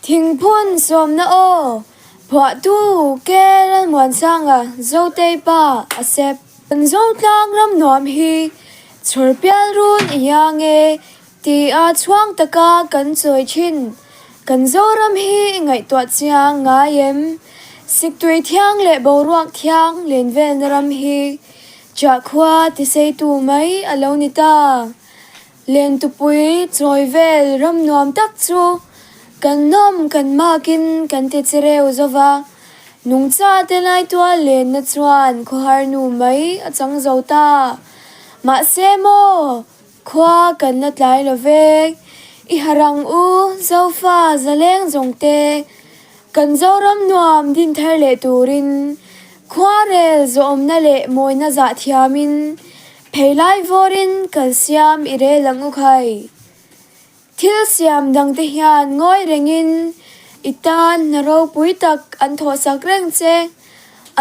Thingphun Sawmna Aw phuah tu ke Lalmuansanga zo te pa ASEP zo tlang ram nuam hi chhurpial run iyange ti a chuang taka kan choi chin kan zoram hi ngai to chiang nga yem siktui thiang le boruak thiang len ven ram hi cha khwa ti sei tu mai alo ni ta len tu pui choi vel ram nuam tak chu kan nom kan makin kan ti chereu zova nung cha te lai tua len na chuan kho har nu mai achang zo ta ma se mo khwa kan na tlai lo ve I harang u zo fa zaleng zong te kan zo ram nuam din thar le turin khwa rel zo om na le moi na za thiamin pheilai vorin kal siam ire langu khai thil siam dang te hian ngoi rengin itan naro pui tak an tho sak reng che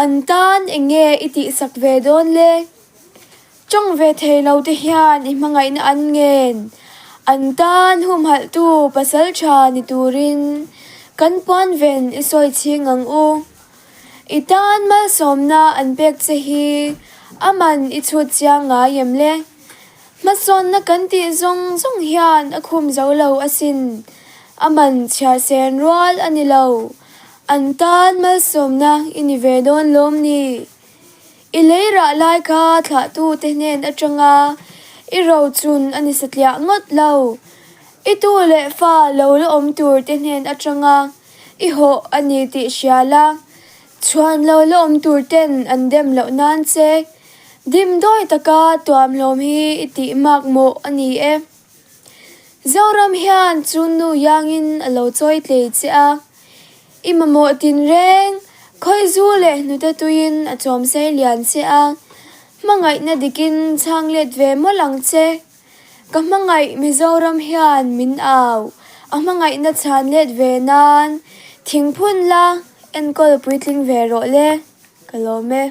an tan enge iti sak ve don le chong ve thei lo te hian I mangai na an ngen an tan hum hal tu pasal tha ni turin kan pon ven isoi ching ang u itan mal somna an pek che hi aman I chut chiang nga yem le mason na kan ti zong zong hian akhum zo lo asin aman chhar sen rol ani lo an tan mal somna ini ve don lom ni I leira lai kha thla tu te nen atanga I ro chun ani satlia ngot lo I tu le fa lo om tur te nen atanga I ho ani ti siala chuan lo om tur ten an dem lo nan che dim doi taka tuam lom hi iti mak mo ani e zoram hian chun nu yangin alo choi tle che a imamo tin reng khoi zu le nu ta tuin a chom sei lian che a mangai na dikin chang let ve mo lang che ka mangai Mizoram hian min aw a mangai na chan let ve nan thingphun la en kol puitling ve ro le kalome